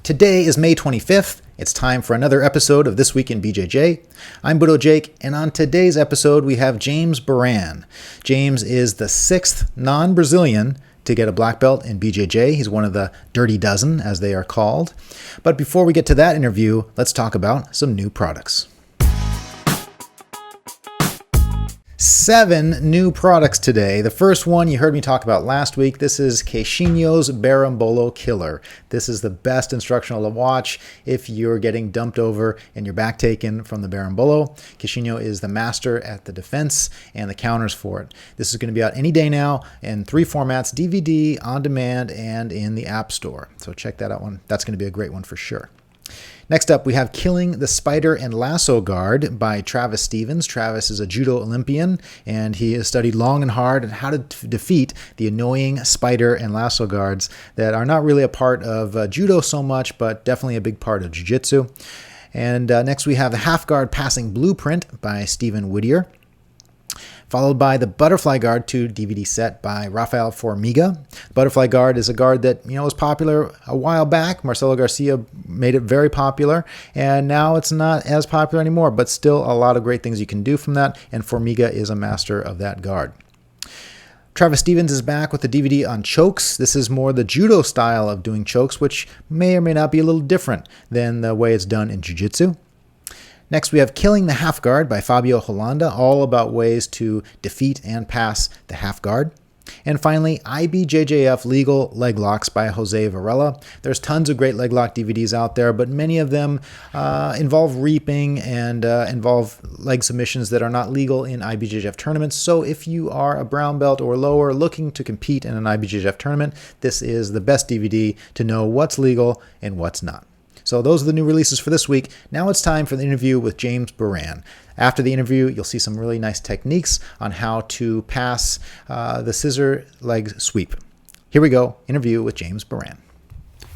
Today is May 25th. It's time for another episode of This Week in BJJ. I'm Budo Jake, and on today's episode we have James Baran. James is the 6th non-Brazilian to get a black belt in BJJ. He's one of the Dirty Dozen, as they are called. But before we get to that interview, let's talk about some new products. 7 new products today. The first one you heard me talk about last week. This is Queixinho's Berimbolo Killer. This is the best instructional to watch if you're getting dumped over and your back taken from the Berimbolo. Queixinho is the master at the defense and the counters for it. This is going to be out any day now in 3 formats: DVD, on demand, and in the App Store. So check that out one. That's going to be a great one for sure. Next up, we have Killing the Spider and Lasso Guard by Travis Stevens. Travis is a judo Olympian, and he has studied long and hard on how to defeat the annoying spider and lasso guards that are not really a part of judo so much, but definitely a big part of jiu-jitsu. And next we have the Half Guard Passing Blueprint by Stephen Whittier, followed by the Butterfly Guard 2 DVD set by Rafael Formiga. Butterfly Guard is a guard that was popular a while back. Marcelo Garcia made it very popular, and now it's not as popular anymore, but still a lot of great things you can do from that, and Formiga is a master of that guard. Travis Stevens is back with the DVD on chokes. This is more the judo style of doing chokes, which may or may not be a little different than the way it's done in jiu-jitsu. Next, we have Killing the Half Guard by Fabio Holanda, all about ways to defeat and pass the half guard. And finally, IBJJF Legal Leg Locks by Jose Varela. There's tons of great leg lock DVDs out there, but many of them involve reaping and involve leg submissions that are not legal in IBJJF tournaments. So if you are a brown belt or lower looking to compete in an IBJJF tournament, this is the best DVD to know what's legal and what's not. So those are the new releases for this week. Now it's time for the interview with James Baran. After the interview, you'll see some really nice techniques on how to pass the scissor leg sweep. Here we go, interview with James Baran.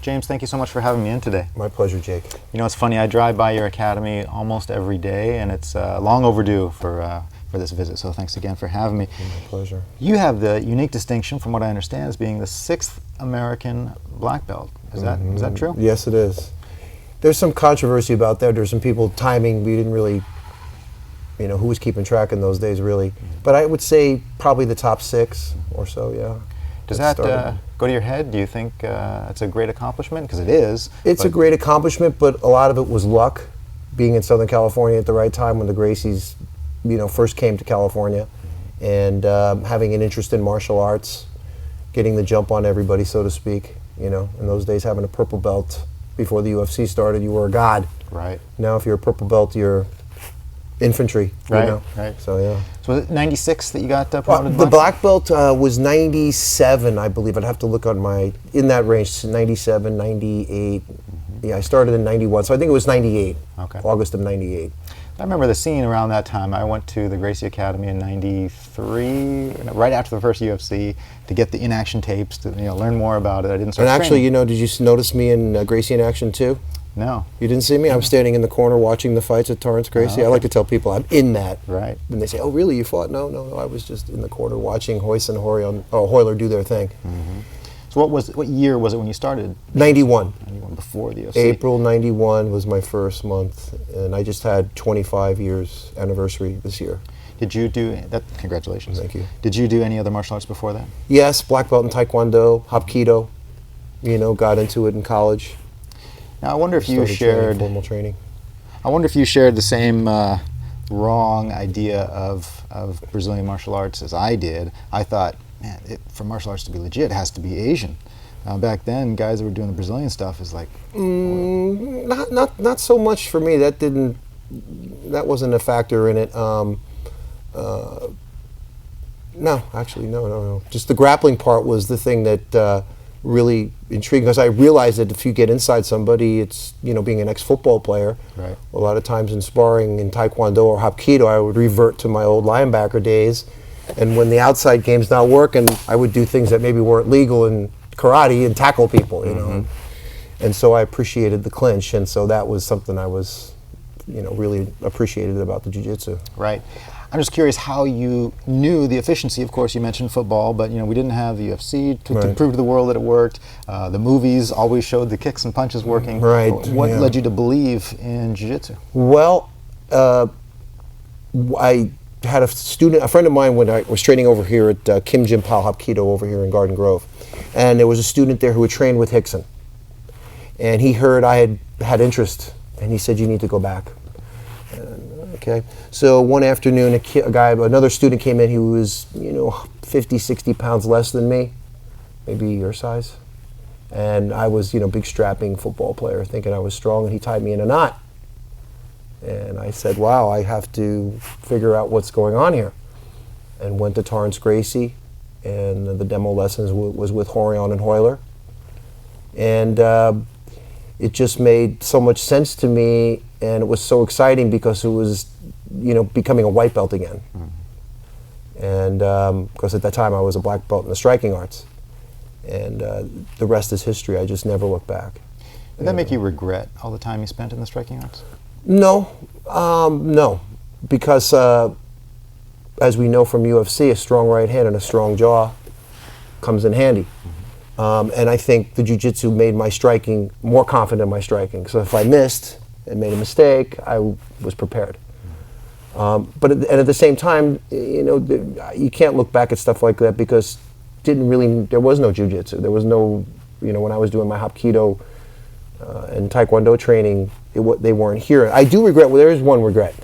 James, thank you so much for having me in today. My pleasure, Jake. It's funny, I drive by your academy almost every day, and it's long overdue for this visit, so thanks again for having me. My pleasure. You have the unique distinction, from what I understand, as being the 6th American black belt. Is that true? Yes, it is. There's some controversy about that. There's some people timing. We didn't really, who was keeping track in those days, really. But I would say probably the top 6 or so, yeah. Does that go to your head? Do you think it's a great accomplishment? Because it is. It's a great accomplishment, but a lot of it was luck, being in Southern California at the right time when the Gracies, first came to California, and having an interest in martial arts, getting the jump on everybody, so to speak. In those days, having a purple belt before the UFC started, you were a god. Right. Now, if you're a purple belt, you're infantry. Right. Right. So yeah. So was it 96 that you got promoted? The black belt was 97, I believe. I'd have to look on in that range, 97, 98. Yeah, I started in 91, so I think it was 98. Okay. August of 98. I remember the scene around that time. I went to the Gracie Academy in 93, right after the first UFC, to get the in-action tapes, to learn more about it. I didn't start training. Did you notice me in Gracie in action too? No. You didn't see me? I was standing in the corner watching the fights at Torrance Gracie. I like to tell people I'm in that. Right. And they say, oh, really, you fought? No, I was just in the corner watching Hoyce and Hoyler do their thing. Mm-hmm. So what year was it when you started? 91. 91, before the UFC. April 91 was my first month, and I just had 25 years anniversary this year. Did you do that? Congratulations. Thank you. Did you do any other martial arts before that? Yes, black belt in Taekwondo, Hapkido. Got into it in college. Now I wonder if you shared formal training. I wonder if you shared the same wrong idea of Brazilian martial arts as I did. I thought, man, for martial arts to be legit, it has to be Asian. Back then, guys that were doing the Brazilian stuff is like... Not so much for me. That wasn't a factor in it. No, actually, no. Just the grappling part was the thing that really intrigued, because I realized that if you get inside somebody, it's, being an ex-football player, right. A lot of times in sparring in Taekwondo or Hapkido, I would revert to my old linebacker days. And when the outside game's not working, I would do things that maybe weren't legal in karate and tackle people, And so I appreciated the clinch, and so that was something I was, really appreciated about the jiu-jitsu. Right. I'm just curious how you knew the efficiency. Of course, you mentioned football, but we didn't have the UFC to prove to the world that it worked. The movies always showed the kicks and punches working. Right. What led you to believe in jiu-jitsu? Well, I had a friend of mine when I was training over here at Kim Jim Pal Hapkido over here in Garden Grove, and there was a student there who had trained with Rickson, and he heard I had interest, and he said, "You need to go back." Okay, so one afternoon, another student came in. He was 50, 60 pounds less than me, maybe your size, and I was big strapping football player, thinking I was strong, and he tied me in a knot. And I said, wow, I have to figure out what's going on here. And went to Torrance Gracie, and the demo lessons was with Horion and Hoyler. And it just made so much sense to me, and it was so exciting because it was, becoming a white belt again. And because at that time I was a black belt in the striking arts. And the rest is history. I just never looked back. Did that make you regret all the time you spent in the striking arts? No, no, because as we know from UFC, a strong right hand and a strong jaw comes in handy. And I think the jiu-jitsu made my striking more confident in my striking. So if I missed and made a mistake, I was prepared. But at the same time, you can't look back at stuff like that because there was no jiu-jitsu. There was no, when I was doing my Hapkido and Taekwondo training, they weren't here. I do regret, there is one regret.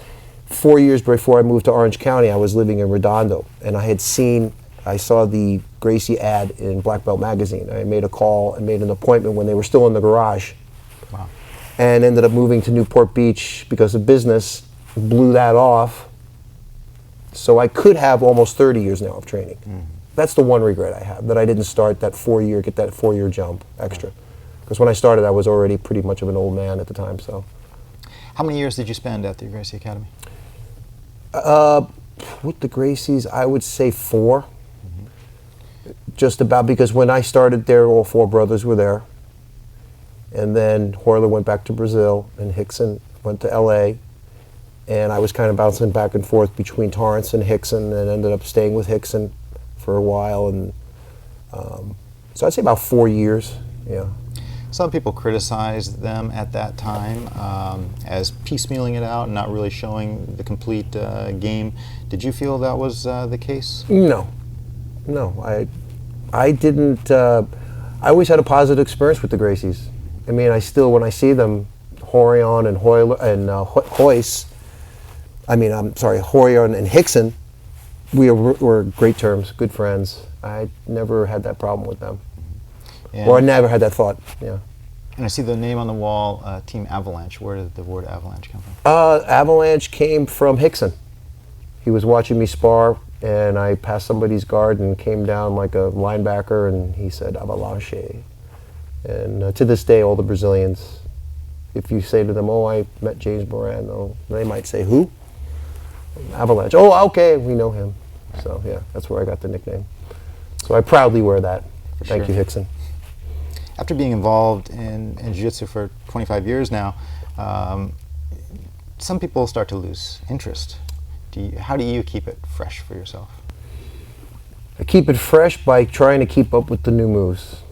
4 years before I moved to Orange County, I was living in Redondo, and I saw the Gracie ad in Black Belt magazine. I made a call and made an appointment when they were still in the garage. Wow. And ended up moving to Newport Beach because of business, blew that off. So I could have almost 30 years now of training. That's the one regret I have, that I didn't start that 4-year jump extra. Because when I started, I was already pretty much of an old man at the time. So, how many years did you spend at the Gracie Academy? With the Gracies, I would say 4. Just about, because when I started there, all 4 brothers were there. And then Hoyler went back to Brazil, and Rickson went to LA. And I was kind of bouncing back and forth between Torrance and Rickson, and ended up staying with Rickson for a while. And so I'd say about 4 years, yeah. Some people criticized them at that time as piecemealing it out and not really showing the complete game. Did you feel that was the case? No. I didn't. I always had a positive experience with the Gracies. I mean, when I see them, Horion and Hoyler and Horion and Rickson, we were great terms, good friends. I never had that problem with them. Or I never had that thought, yeah. And I see the name on the wall, Team Avalanche. Where did the word Avalanche come from? Avalanche came from Rickson. He was watching me spar, and I passed somebody's guard and came down like a linebacker, and he said, Avalanche. And to this day, all the Brazilians, if you say to them, oh, I met James Baran, they might say, who? Avalanche. Oh, okay, we know him. So, yeah, that's where I got the nickname. So I proudly wear that. Thank you, Rickson. After being involved in jiu-jitsu for 25 years now, some people start to lose interest. How do you keep it fresh for yourself? I keep it fresh by trying to keep up with the new moves.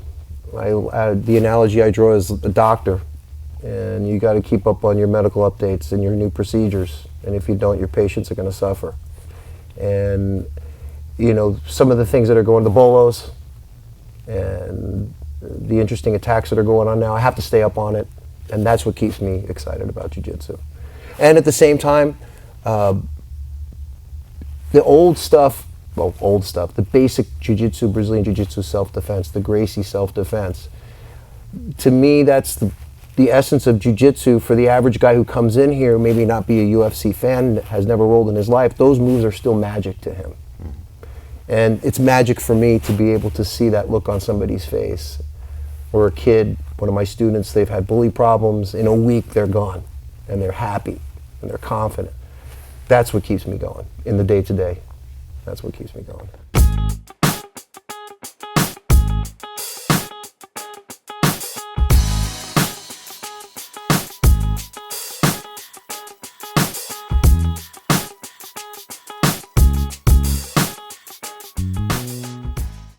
The analogy I draw is a doctor, and you got to keep up on your medical updates and your new procedures. And if you don't, your patients are going to suffer. And some of the things that are going, the bolos, and the interesting attacks that are going on now, I have to stay up on it, and that's what keeps me excited about jiu-jitsu. And at the same time, the the basic jiu-jitsu, Brazilian jiu-jitsu self-defense, the Gracie self-defense, to me that's the essence of jiu-jitsu. For the average guy who comes in here, maybe not be a UFC fan, has never rolled in his life, those moves are still magic to him. And it's magic for me to be able to see that look on somebody's face. Or a kid, one of my students, they've had bully problems. In a week, they're gone. And they're happy. And they're confident. That's what keeps me going in the day-to-day. That's what keeps me going.